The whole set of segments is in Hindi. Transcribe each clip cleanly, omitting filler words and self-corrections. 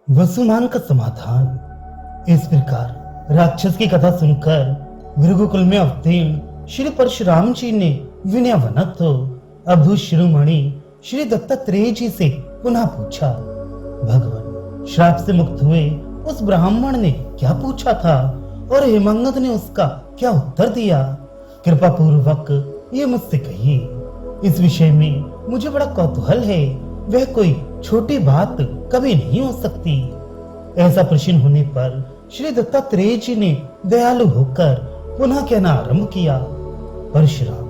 वसुमान का समाधान। इस प्रकार राक्षस की कथा सुनकर भृगुकुल में अवतीर्ण श्री परशुराम जी ने विनयवनत हो अभू शिरोमणि श्री दत्तात्रेय जी से पुनः पूछा, भगवान, श्राप से मुक्त हुए उस ब्राह्मण ने क्या पूछा था और हेमंगत ने उसका क्या उत्तर दिया? कृपा पूर्वक ये मुझसे कहिए। इस विषय में मुझे बड़ा कौतूहल है। वह कोई छोटी बात कभी नहीं हो सकती। ऐसा प्रश्न होने पर श्री दत्तात्रेय जी ने दयालु होकर पुनः कहना आरंभ किया, परशुराम,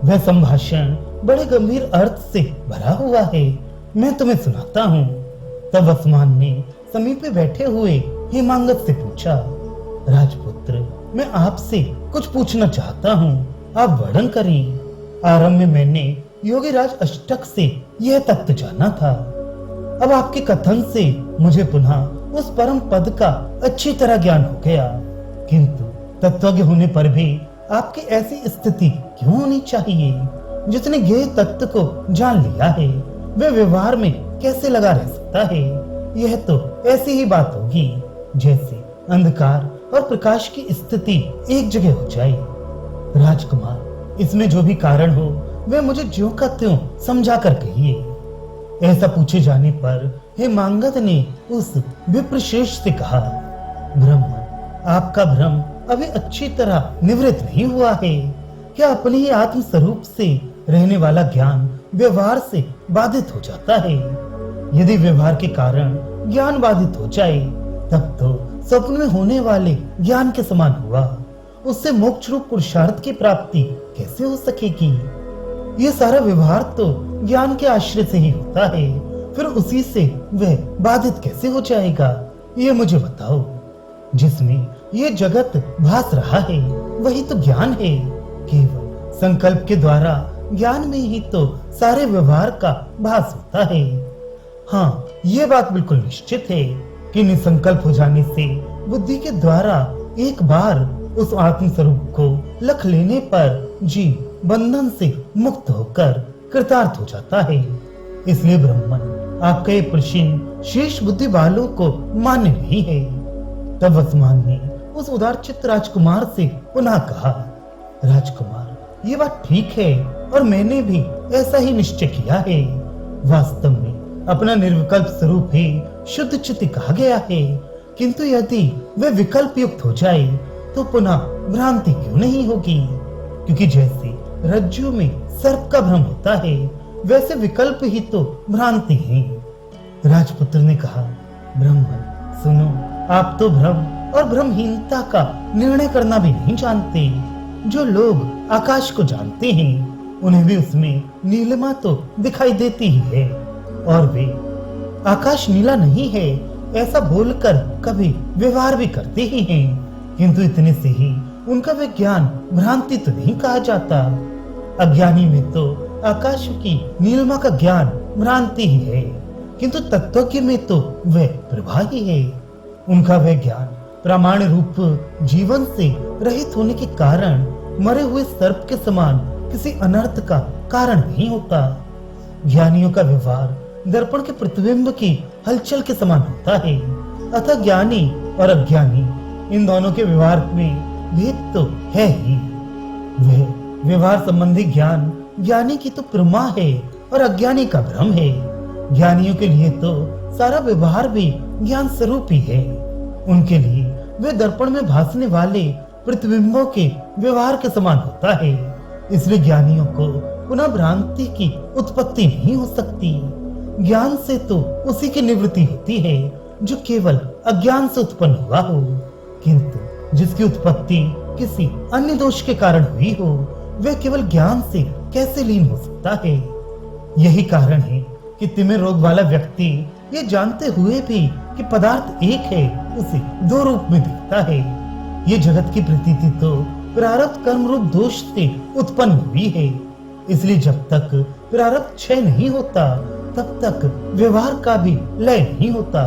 वह संभाषण बड़े गंभीर अर्थ से भरा हुआ है। मैं तुम्हें सुनाता हूँ। तब वसुमान ने समीप में बैठे हुए हेमांगत से पूछा, राजपुत्र, मैं आपसे कुछ पूछना चाहता हूँ, आप वर्णन करें। आरंभ में मैंने योगीराज अष्टक से यह तत्व जाना था। अब आपके कथन से मुझे पुनः उस परम पद का अच्छी तरह ज्ञान हो गया, किंतु तत्वज्ञ होने पर भी आपकी ऐसी स्थिति क्यों होनी चाहिए? जिसने ज्ञेय तत्व को जान लिया है वह व्यवहार में कैसे लगा रह सकता है? यह तो ऐसी ही बात होगी जैसे अंधकार और प्रकाश की स्थिति एक जगह हो जाए। राजकुमार, इसमें जो भी कारण हो वह मुझे ज्यों का त्यों समझा कर कहिए। ऐसा पूछे जाने पर हेमांगत ने उस विप्रश्रेष्ठ से कहा, ब्राह्मण, आपका भ्रम अभी अच्छी तरह निवृत्त नहीं हुआ है। क्या अपने ही आत्म स्वरूप से रहने वाला ज्ञान व्यवहार से बाधित हो जाता है? यदि व्यवहार के कारण ज्ञान बाधित हो जाए तब तो स्वप्न में होने वाले ज्ञान के समान हुआ। उससे मोक्ष रूप पुरुषार्थ की प्राप्ति कैसे हो सकेगी? ये सारा व्यवहार तो ज्ञान के आश्रय से ही होता है, फिर उसी से वह बाधित कैसे हो जाएगा? ये मुझे बताओ। जिसमें ये जगत भास रहा है वही तो ज्ञान है। केवल संकल्प के द्वारा ज्ञान में ही तो सारे व्यवहार का भास होता है। हाँ, ये बात बिल्कुल निश्चित है कि निसंकल्प हो जाने से बुद्धि के द्वारा एक बार उस आत्म स्वरूप को लख लेने पर जीव बंधन से मुक्त होकर कृतार्थ हो जाता है। इसलिए ब्राह्मण, आपका ये प्रश्न शेष बुद्धि वालों को मान्य नहीं है। तब वसुमान ने उस उदार चित्त राजकुमार से पुनः कहा, राजकुमार, ये बात ठीक है और मैंने भी ऐसा ही निश्चय किया है। वास्तव में अपना निर्विकल्प स्वरूप ही शुद्ध चित्त कहा गया है, किंतु यदि वह विकल्प युक्त हो जाए तो पुनः भ्रांति क्यों नहीं होगी? क्योंकि जैसे रज्जु में सर्प का भ्रम होता है वैसे विकल्प ही तो भ्रांति है। राजपुत्र ने कहा, ब्राह्मण, सुनो, आप तो भ्रम और भ्रमहीनता का निर्णय करना भी नहीं जानते। जो लोग आकाश को जानते हैं उन्हें भी उसमें नीलिमा तो दिखाई देती ही है, और वे आकाश नीला नहीं है ऐसा बोलकर कभी व्यवहार भी करते ही हैं, किंतु इतने से ही उनका विज्ञान भ्रांति तो नहीं कहा जाता। अज्ञानी में तो आकाश की नीलिमा का ज्ञान भ्रांति ही है, किंतु तत्वज्ञ में तो वह प्रभा ही है। उनका वह ज्ञान प्रमाण रूप जीवन से रहित होने के कारण मरे हुए सर्प के समान किसी अनर्थ का कारण नहीं होता। ज्ञानियों का व्यवहार दर्पण के प्रतिबिंब की हलचल के समान होता है। अतः ज्ञानी और अज्ञानी इन दोनों के व्यवहार में भेद तो है ही। वह व्यवहार संबंधी ज्ञान ज्ञानी की तो प्रमा है और अज्ञानी का भ्रम है। ज्ञानियों के लिए तो सारा व्यवहार भी ज्ञान स्वरूप ही है। उनके लिए वे दर्पण में भासने वाले प्रतिबिंबों के व्यवहार के समान होता है। इसलिए ज्ञानियों को पुनः भ्रांति की उत्पत्ति नहीं हो सकती। ज्ञान से तो उसी की निवृत्ति होती है जो केवल अज्ञान से उत्पन्न हुआ हो, किंतु जिसकी उत्पत्ति किसी अन्य दोष के कारण हुई हो वह केवल ज्ञान से कैसे लीन हो सकता है? यही कारण है कि तिमिर रोग वाला व्यक्ति ये जानते हुए भी कि पदार्थ एक है उसे दो रूप में दिखता है। ये जगत की प्रतीति तो प्रारब्ध कर्म रूप दोष से उत्पन्न हुई है। इसलिए जब तक प्रारब्ध क्षय नहीं होता तब तक व्यवहार का भी लय नहीं होता।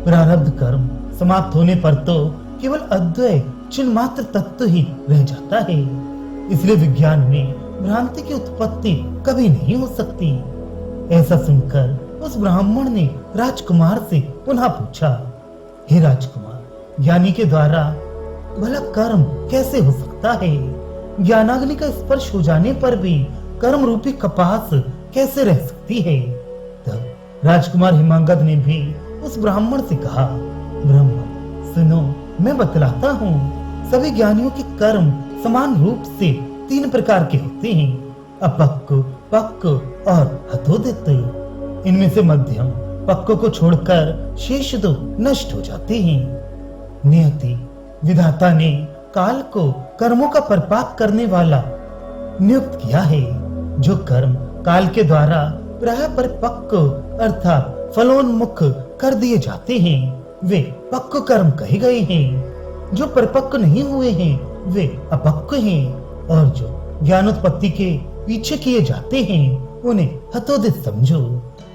प्रारब्ध कर्म समाप्त होने पर तो केवल अद्वय चिन्ह मात्र तत्व ही रह जाता है। इसलिए विज्ञान में भ्रांति की उत्पत्ति कभी नहीं हो सकती। ऐसा सुनकर उस ब्राह्मण ने राजकुमार से पुनः पूछा, हे राजकुमार, ज्ञानी के द्वारा भला कर्म कैसे हो सकता है? ज्ञानाग्नि का स्पर्श हो जाने पर भी कर्म रूपी कपास कैसे रह सकती है? तब राजकुमार हिमांगद ने भी उस ब्राह्मण से कहा, ब्राह्मण सुनो, मैं बतलाता हूँ। सभी ज्ञानियों के कर्म समान रूप से 3 प्रकार के होते हैं, अपक्व, पक्व और हतोदित। इनमें से मध्यम पक्व को छोड़कर शेष 2 नष्ट हो जाते हैं। नियति विधाता ने काल को कर्मों का परिपाक करने वाला नियुक्त किया है। जो कर्म काल के द्वारा प्राय परिपक्व अर्थात फलोन्मुख कर दिए जाते हैं वे पक्व कर्म कहे गए हैं। जो परिपक्व नहीं हुए हैं वे अपक्व हैं, और जो ज्ञानोत्पत्ति के पीछे किए जाते हैं उन्हें हतोदित समझो,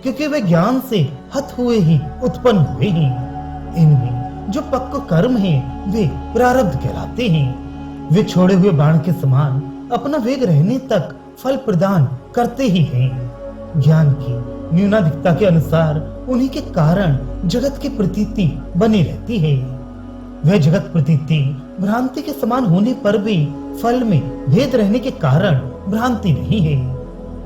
क्योंकि वे ज्ञान से हत हुए ही उत्पन्न हुए हैं। इनमें जो पक्व कर्म हैं वे प्रारब्ध कहलाते हैं। वे छोड़े हुए बाण के समान अपना वेग रहने तक फल प्रदान करते ही हैं। ज्ञान की न्यूनाधिकता के अनुसार उन्हीं के कारण जगत की प्रतीति बनी रहती है। वह जगत प्रतीति भ्रांति के समान होने पर भी फल में भेद रहने के कारण भ्रांति नहीं है।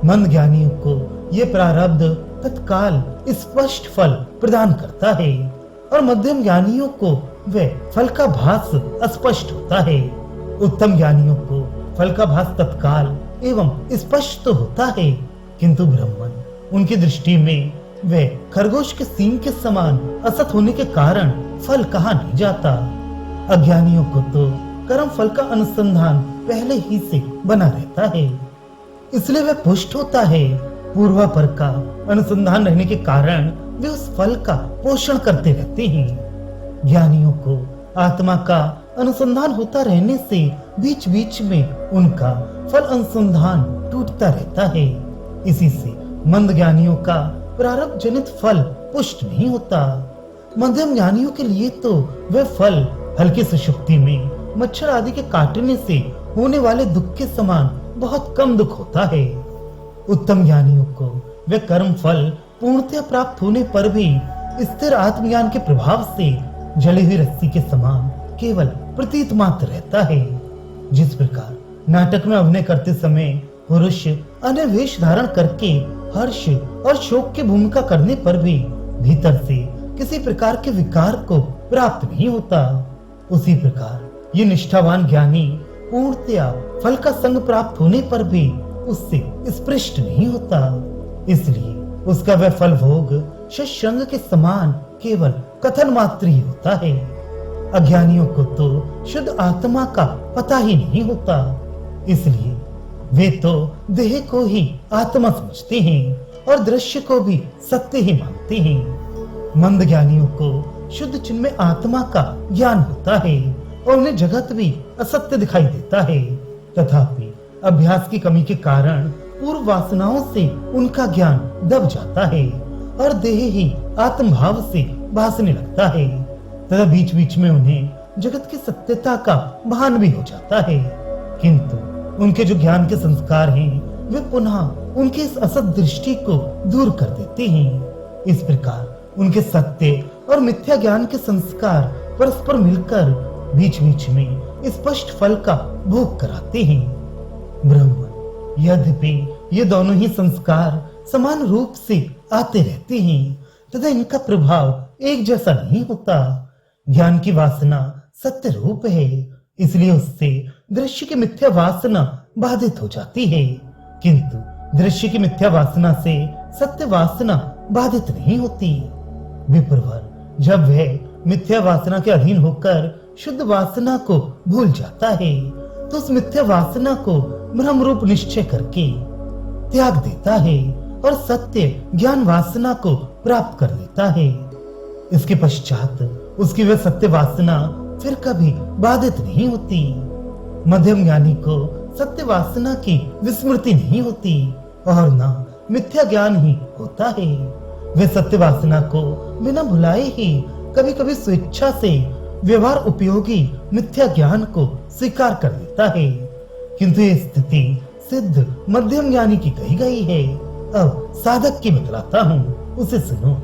मंद ज्ञानियों को यह प्रारब्ध तत्काल स्पष्ट फल प्रदान करता है, और मध्यम ज्ञानियों को वह फल का भास अस्पष्ट होता है। उत्तम ज्ञानियों को फल का भास तत्काल एवं स्पष्ट तो होता है, किंतु ब्राह्मण उनकी दृष्टि में वे खरगोश के सींग के समान असत होने के कारण फल कहा नहीं जाता। अज्ञानियों को तो कर्म फल का अनुसंधान पहले ही से बना रहता है, इसलिए वह पुष्ट होता है। पूर्वापर का अनुसंधान रहने के कारण वे उस फल का पोषण करते रहते हैं। ज्ञानियों को आत्मा का अनुसंधान होता रहने से बीच बीच में उनका फल अनुसंधान टूटता रहता है। इसी से मंद ज्ञानियों का प्रारब्ध जनित फल पुष्ट नहीं होता। मध्यम ज्ञानियों के लिए तो वह फल हल्की सुषुप्ति में मच्छर आदि के काटने से होने वाले दुख के समान बहुत कम दुख होता है। उत्तम ज्ञानियों को वह कर्म फल पूर्णतः प्राप्त होने पर भी स्थिर आत्मज्ञान के प्रभाव से जली हुई रस्सी के समान केवल प्रतीत मात्र रहता है। जिस प्रकार नाटक में अभिनय करते समय पुरुष अन्य वेश धारण करके हर्ष और शोक की भूमिका करने पर भी भीतर से किसी प्रकार के विकार को प्राप्त नहीं होता, उसी प्रकार ये निष्ठावान ज्ञानी पूर्णतया फल का संग प्राप्त होने पर भी उससे स्पृष्ट नहीं होता। इसलिए उसका वह फल भोग शतशृंग के समान केवल कथन मात्र ही होता है। अज्ञानियों को तो शुद्ध आत्मा का पता ही नहीं होता, इसलिए वे तो देह को ही आत्मा समझते हैं और दृश्य को भी सत्य ही मानते हैं। मंद ज्ञानियों को शुद्ध चिन्मय आत्मा का ज्ञान होता है और उन्हें जगत भी असत्य दिखाई देता है, तथापि अभ्यास की कमी के कारण पूर्व वासनाओं से उनका ज्ञान दब जाता है और देह ही आत्मभाव से भासने लगता है, तथा बीच बीच में उन्हें जगत की सत्यता का भान भी हो जाता है। किंतु उनके जो ज्ञान के संस्कार हैं वे पुनः उनके इस असत दृष्टि को दूर कर देते हैं। इस प्रकार उनके सत्य और मिथ्या ज्ञान के संस्कार परस्पर मिलकर बीच बीच में स्पष्ट फल का भोग कराते हैं। ब्राह्मण यद्यपि ये दोनों ही संस्कार समान रूप से आते रहते हैं तथा इनका प्रभाव एक जैसा नहीं होता। ज्ञान की वासना सत्य रूप है, इसलिए उससे दृश्य की मिथ्या वासना बाधित हो जाती है, किंतु दृश्य की मिथ्या वासना से सत्य वासना बाधित नहीं होती। विप्रवर जब वह मिथ्या वासना के अधीन होकर शुद्ध वासना को भूल जाता है तो उस मिथ्या वासना को भ्रम रूप निश्चय करके त्याग देता है और सत्य ज्ञान वासना को प्राप्त कर लेता है। इसके पश्चात उसकी वह सत्य वासना फिर कभी बाधित नहीं होती। मध्यम ज्ञानी को सत्य वासना की विस्मृति नहीं होती और न मिथ्या ज्ञान ही होता है। वे सत्य वासना को बिना भुलाए ही कभी कभी स्वेच्छा से व्यवहार उपयोगी मिथ्या ज्ञान को स्वीकार कर लेता है, किंतु ये स्थिति सिद्ध मध्यम ज्ञानी की कही गई है। अब साधक की बतलाता हूँ, उसे सुनो।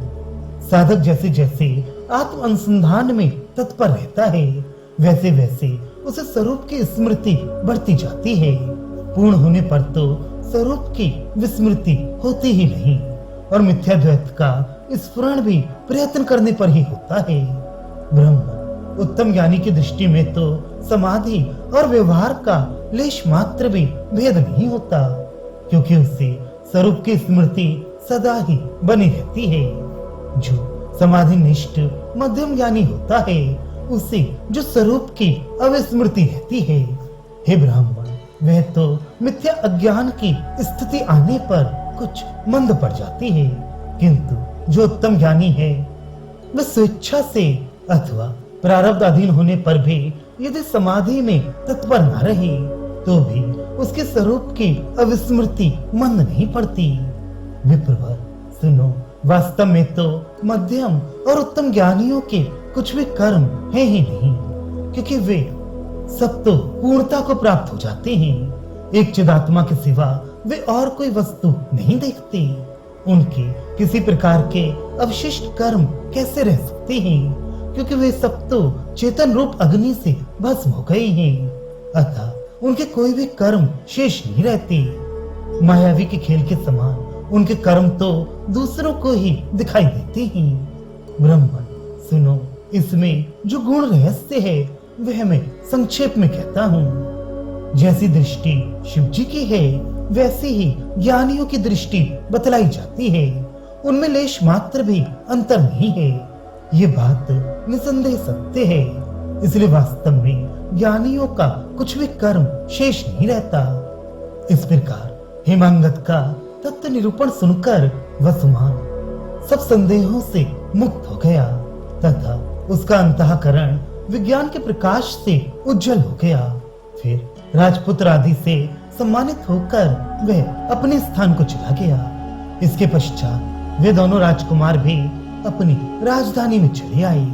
साधक जैसे जैसे आत्म अनुसंधान में तत्पर रहता है, वैसे वैसे उसे स्वरूप की स्मृति बढ़ती जाती है। पूर्ण होने पर तो स्वरूप की विस्मृति होती ही नहीं, और मिथ्याद्वैत का स्फुरण भी प्रयत्न करने पर ही होता है। ब्रह्म उत्तम ज्ञानी की दृष्टि में तो समाधि और व्यवहार का लेश मात्र भी भेद नहीं होता, क्योंकि उसे स्वरूप की स्मृति सदा ही बनी रहती है। जो समाधि निष्ठ मध्यम ज्ञानी होता है, उसे जो स्वरूप की अविस्मृति रहती है, हे ब्राह्मण, वह तो मिथ्या अज्ञान की स्थिति आने पर कुछ मंद पड़ जाती है, किंतु जो उत्तम ज्ञानी है वह स्वेच्छा से अथवा प्रारब्ध अधीन होने पर भी यदि समाधि में तत्पर न रहे तो भी उसके स्वरूप की अविस्मृति मंद नहीं पड़ती। विप्रवर सुनो, वास्तव में तो मध्यम और उत्तम ज्ञानियों के कुछ भी कर्म है ही नहीं, क्योंकि वे सब तो पूर्णता को प्राप्त हो जाते हैं। एक चिदात्मा के सिवा वे और कोई वस्तु नहीं देखते। उनके किसी प्रकार के अवशिष्ट कर्म कैसे रह सकते हैं, क्योंकि वे सब तो चेतन रूप अग्नि से भस्म हो गए हैं, अतः उनके कोई भी कर्म शेष नहीं रहते। मायावी के खेल के समान उनके कर्म तो दूसरों को ही दिखाई देते हैं। ब्राह्मण सुनो, इसमें जो गुण रहस्य है वह मैं संक्षेप में कहता हूँ। जैसी दृष्टि शिव जी की है, वैसी ही ज्ञानियों की दृष्टि बतलाई जाती है। उनमें लेश मात्र भी अंतर नहीं है। ये बात निसंदेह सत्य है, इसलिए वास्तव में ज्ञानियों का कुछ भी कर्म शेष नहीं रहता। इस प्रकार हेमांगत का तत्व निरूपण सुनकर वसुमान सब संदेहों से मुक्त हो गया तथा उसका अंतःकरण विज्ञान के प्रकाश से उज्जवल हो गया। फिर राजपुत्र आदि से सम्मानित होकर वह अपने स्थान को चला गया। इसके पश्चात वे दोनों राजकुमार भी अपनी राजधानी में चले आए।